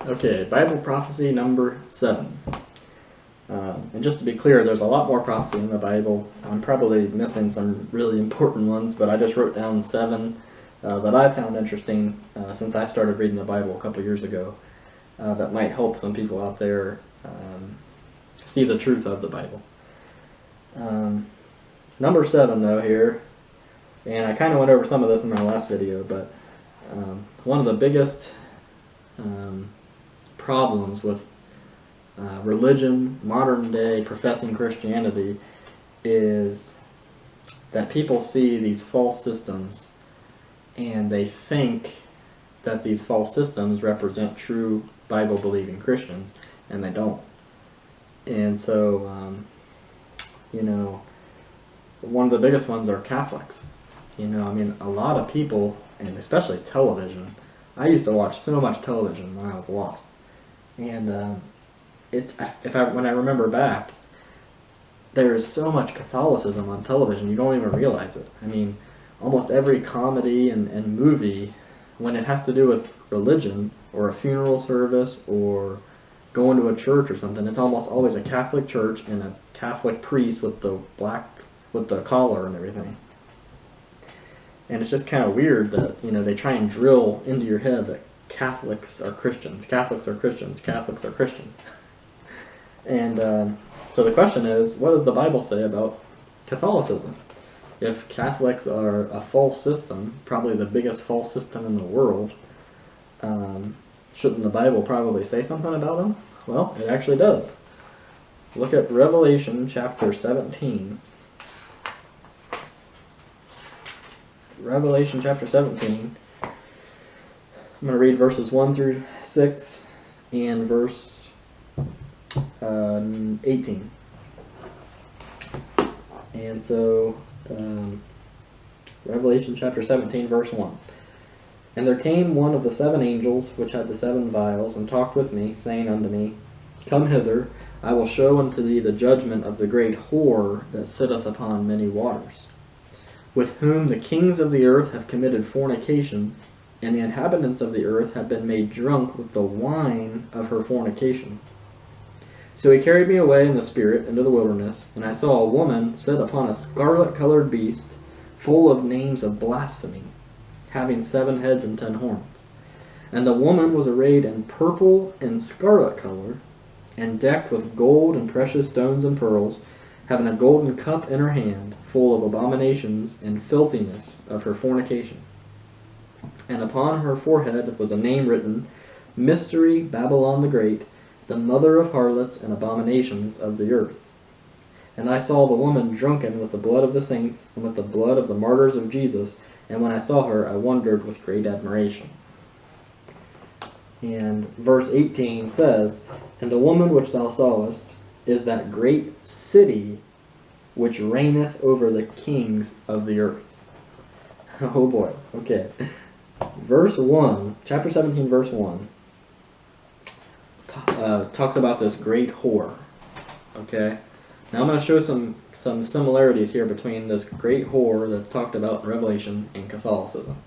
Okay, Bible prophecy number 7. And just to be clear, there's a lot more prophecy in the Bible. I'm probably missing some really important ones, but I just wrote down 7 that I found interesting since I started reading the Bible a couple years ago that might help some people out there see the truth of the Bible. Number 7, though, here, and I kind of went over some of this in my last video, but one of the biggest problems with religion, modern day professing Christianity, is that people see these false systems and they think that these false systems represent true Bible believing Christians, and they don't. And so one of the biggest ones are Catholics. I mean, a lot of people, and especially television. I used to watch so much television when I was lost, and when I remember back, there is so much Catholicism on television you don't even realize it. I mean, almost every comedy and movie, when it has to do with religion or a funeral service or going to a church or something, it's almost always a Catholic church and a Catholic priest with the collar and everything. And it's just kind of weird that, they try and drill into your head that Catholics are Christians, Catholics are Christians, Catholics are Christian. And so the question is, what does the Bible say about Catholicism? If Catholics are a false system, probably the biggest false system in the world, shouldn't the Bible probably say something about them? Well, it actually does. Look at Revelation chapter 17. Revelation chapter 17. I'm going to read verses 1 through 6 and verse 18. And so, Revelation chapter 17, verse 1. And there came one of the 7 angels, which had the 7 vials, and talked with me, saying unto me, Come hither, I will show unto thee the judgment of the great whore that sitteth upon many waters, with whom the kings of the earth have committed fornication, and the inhabitants of the earth have been made drunk with the wine of her fornication. So he carried me away in the spirit into the wilderness, and I saw a woman sit upon a scarlet-colored beast, full of names of blasphemy, having 7 heads and 10 horns. And the woman was arrayed in purple and scarlet color, and decked with gold and precious stones and pearls, having a golden cup in her hand, full of abominations and filthiness of her fornication. And upon her forehead was a name written, Mystery Babylon the Great, the mother of harlots and abominations of the earth. And I saw the woman drunken with the blood of the saints, and with the blood of the martyrs of Jesus, and when I saw her, I wondered with great admiration. And verse 18 says, And the woman which thou sawest is that great city which reigneth over the kings of the earth. Oh boy, okay. Verse 1, chapter 17, verse 1, talks about this great whore. Okay? Now I'm going to show some similarities here between this great whore that's talked about in Revelation and Catholicism.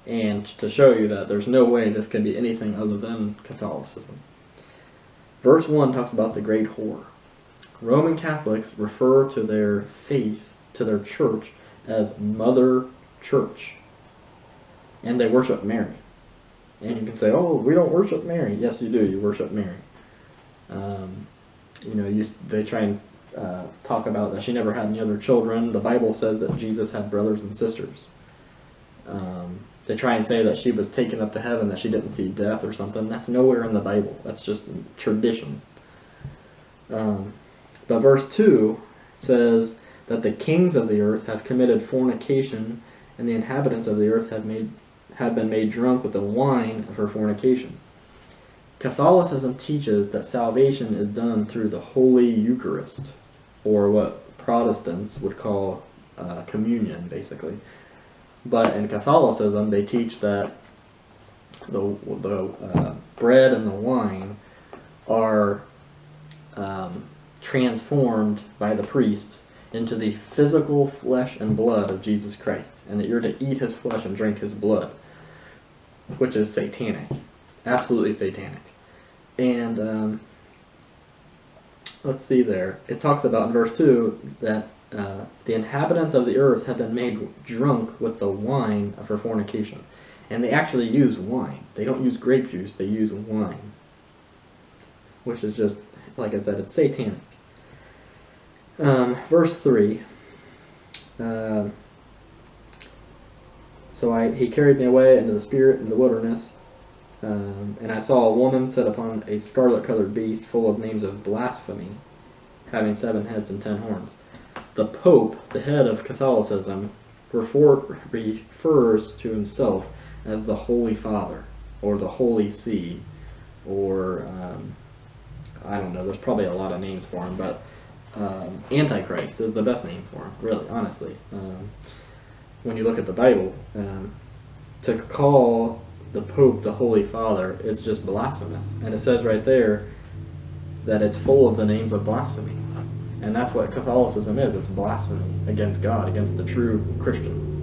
And to show you that there's no way this can be anything other than Catholicism. Verse 1 talks about the great whore. Roman Catholics refer to their faith, to their church, as Mother Church. And they worship Mary. And you can say, oh, we don't worship Mary. Yes, you do. You worship Mary. They try and talk about that she never had any other children. The Bible says that Jesus had brothers and sisters. They try and say that she was taken up to heaven, that she didn't see death or something. That's nowhere in the Bible. That's just tradition. But verse 2 says that the kings of the earth have committed fornication, and the inhabitants of the earth have been made drunk with the wine of her fornication. Catholicism teaches that salvation is done through the Holy Eucharist, or what Protestants would call communion, basically. But in Catholicism, they teach that the bread and the wine are transformed by the priest into the physical flesh and blood of Jesus Christ, and that you're to eat his flesh and drink his blood, which is satanic. Absolutely satanic. And let's see there. It talks about in verse 2 that the inhabitants of the earth have been made drunk with the wine of her fornication. And they actually use wine. They don't use grape juice, they use wine. Which is just, like I said, it's satanic. Verse 3. So he carried me away into the spirit in the wilderness, and I saw a woman set upon a scarlet-colored beast full of names of blasphemy, having 7 heads and 10 horns. The Pope, the head of Catholicism, refers to himself as the Holy Father, or the Holy See, or I don't know, there's probably a lot of names for him, but Antichrist is the best name for him, really, honestly. When you look at the Bible, to call the Pope the Holy Father is just blasphemous. And it says right there that it's full of the names of blasphemy. And that's what Catholicism is. It's blasphemy against God, against the true Christian.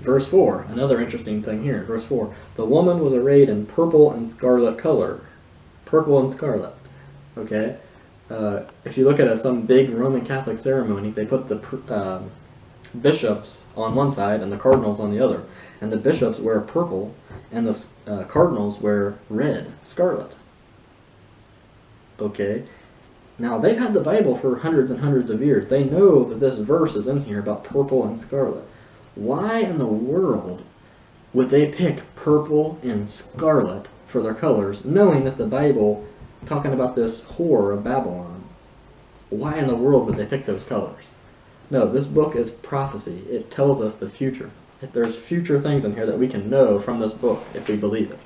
Verse 4, another interesting thing here. Verse 4, the woman was arrayed in purple and scarlet color. Purple and scarlet. Okay? If you look at some big Roman Catholic ceremony, they put the bishops on one side and the cardinals on the other. And the bishops wear purple and the cardinals wear red, scarlet. Okay? Now, they've had the Bible for hundreds and hundreds of years. They know that this verse is in here about purple and scarlet. Why in the world would they pick purple and scarlet for their colors, knowing that the Bible, talking about this whore of Babylon, why in the world would they pick those colors? No, this book is prophecy. It tells us the future. There's future things in here that we can know from this book if we believe it.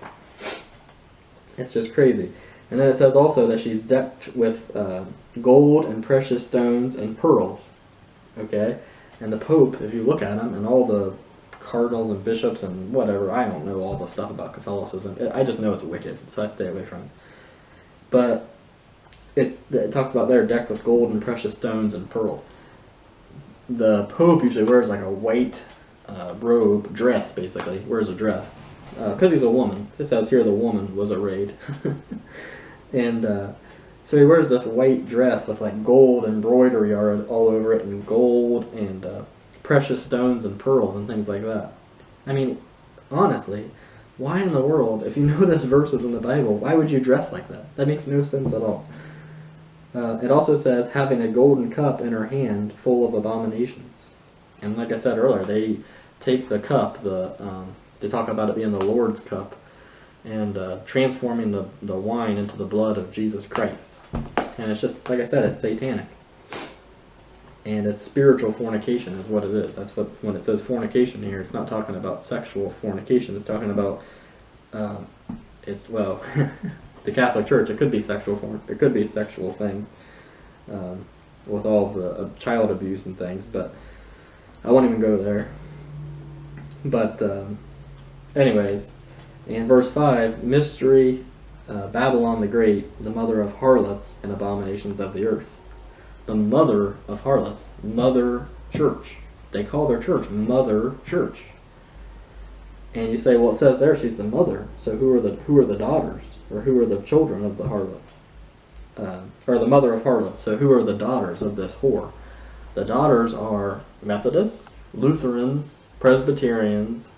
It's just crazy. And then it says also that she's decked with gold and precious stones and pearls. Okay? And the Pope, if you look at him, and all the cardinals and bishops and whatever, I don't know all the stuff about Catholicism. I just know it's wicked, so I stay away from it. But it talks about they're decked with gold and precious stones and pearls. The Pope usually wears like a white robe, dress basically, wears a dress. Because he's a woman. It says here the woman was arrayed. And so he wears this white dress with like gold embroidery all over it, and gold and precious stones and pearls and things like that. I mean, honestly, why in the world, if you know this verse is in the Bible, why would you dress like that? That makes no sense at all. It also says, having a golden cup in her hand full of abominations. And like I said earlier, they take the cup, they talk about it being the Lord's cup, and transforming the wine into the blood of Jesus Christ. And it's just, like I said, it's satanic. And it's spiritual fornication is what it is. That's what, when it says fornication here, it's not talking about sexual fornication. It's talking about, the Catholic Church, it could be sexual it could be sexual things, with all of the child abuse and things, but I won't even go there. But anyways, in verse 5, mystery, Babylon the Great, the mother of harlots and abominations of the earth. The mother of harlots, Mother Church. They call their church Mother Church. And you say, well, it says there she's the mother, so who are the daughters, or who are the children of the harlot? Or the mother of harlots, so who are the daughters of this whore? The daughters are Methodists, Lutherans, Presbyterians,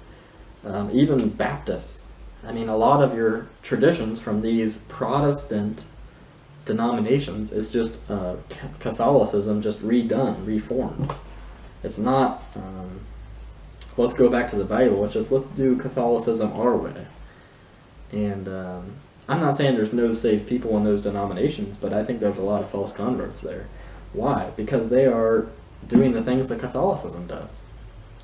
even Baptists. I mean, a lot of your traditions from these Protestant denominations is just Catholicism just redone, reformed. It's not, let's go back to the Bible, let's do Catholicism our way. And I'm not saying there's no saved people in those denominations, but I think there's a lot of false converts there. Why? Because they are doing the things that Catholicism does.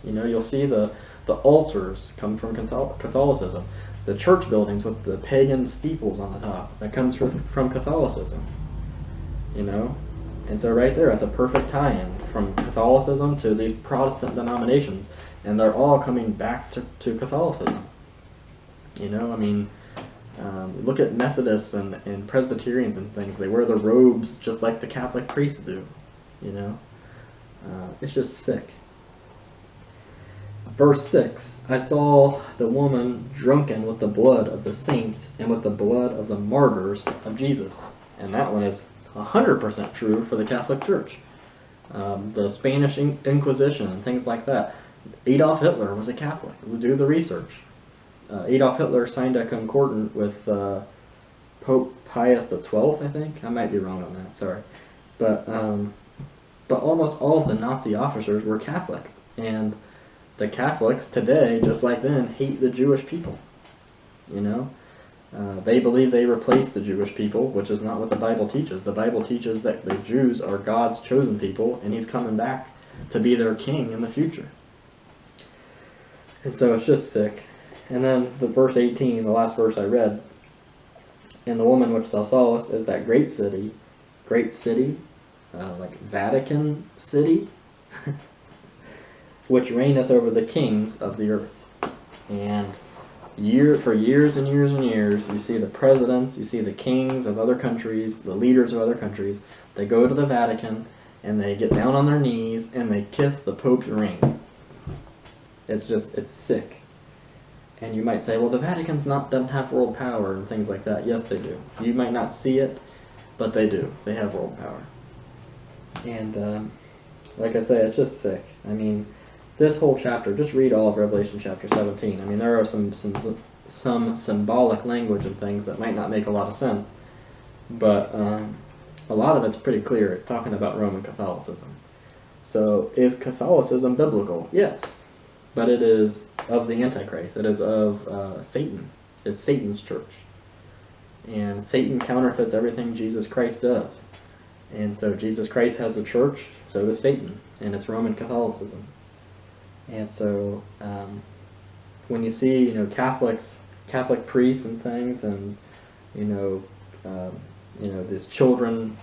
You know, you'll see the altars come from Catholicism. The church buildings with the pagan steeples on the top, that comes from Catholicism. You know? And so right there, it's a perfect tie-in from Catholicism to these Protestant denominations, and they're all coming back to Catholicism. You know, I mean, look at Methodists and Presbyterians and things. They wear the robes just like the Catholic priests do. You know? It's just sick. Verse 6, I saw the woman drunken with the blood of the saints and with the blood of the martyrs of Jesus. And that one is 100% true for the Catholic Church. The Spanish Inquisition and things like that. Adolf Hitler was a Catholic. We'll do the research. Adolf Hitler signed a concordant with Pope Pius XII, I think. I might be wrong on that, sorry. But almost all of the Nazi officers were Catholics. And the Catholics today, just like then, hate the Jewish people. You know? They believe they replaced the Jewish people, which is not what the Bible teaches. The Bible teaches that the Jews are God's chosen people, and He's coming back to be their king in the future. And so it's just sick. And then the verse 18, the last verse I read, and the woman which thou sawest is that great city, like Vatican City, which reigneth over the kings of the earth. And for years and years and years, you see the presidents, you see the kings of other countries, the leaders of other countries, they go to the Vatican and they get down on their knees and they kiss the Pope's ring. It's sick. And you might say, well, the Vatican's doesn't have world power and things like that. Yes, they do. You might not see it, but they do. They have world power. And like I say, it's just sick. I mean, this whole chapter, just read all of Revelation chapter 17. I mean, there are some symbolic language and things that might not make a lot of sense, but a lot of it's pretty clear. It's talking about Roman Catholicism. So, is Catholicism biblical? Yes. But it is of the antichrist. It is of Satan. It's Satan's church. And Satan counterfeits everything Jesus Christ does. And so Jesus Christ has a church, so does Satan. And it's Roman Catholicism. And so when you see, Catholic priests and things, and these children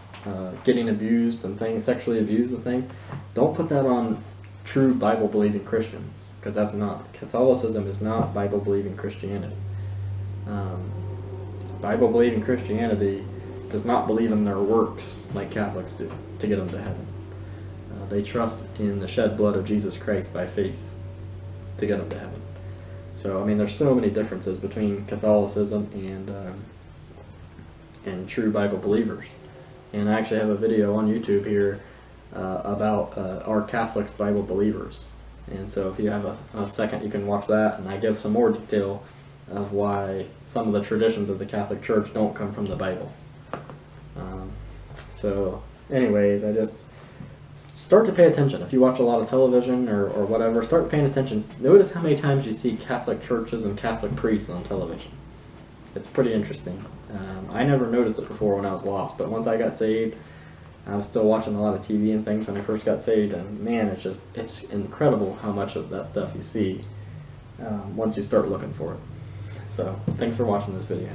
getting abused and things, sexually abused and things, don't put that on true Bible-believing Christians, because that's not. Catholicism is not Bible-believing Christianity. Bible-believing Christianity does not believe in their works like Catholics do to get them to heaven. They trust in the shed blood of Jesus Christ by faith to get them to heaven. So, I mean, there's so many differences between Catholicism and true Bible believers. And I actually have a video on YouTube here about Are Catholics Bible Believers? And so if you have a second, you can watch that, and I give some more detail of why some of the traditions of the Catholic Church don't come from the Bible. So anyways, I just start to pay attention. If you watch a lot of television or whatever, start paying attention. Notice how many times you see Catholic churches and Catholic priests on television. It's pretty interesting. I never noticed it before when I was lost, but once I got saved, I was still watching a lot of TV and things when I first got saved, and man, it's incredible how much of that stuff you see once you start looking for it. So, thanks for watching this video.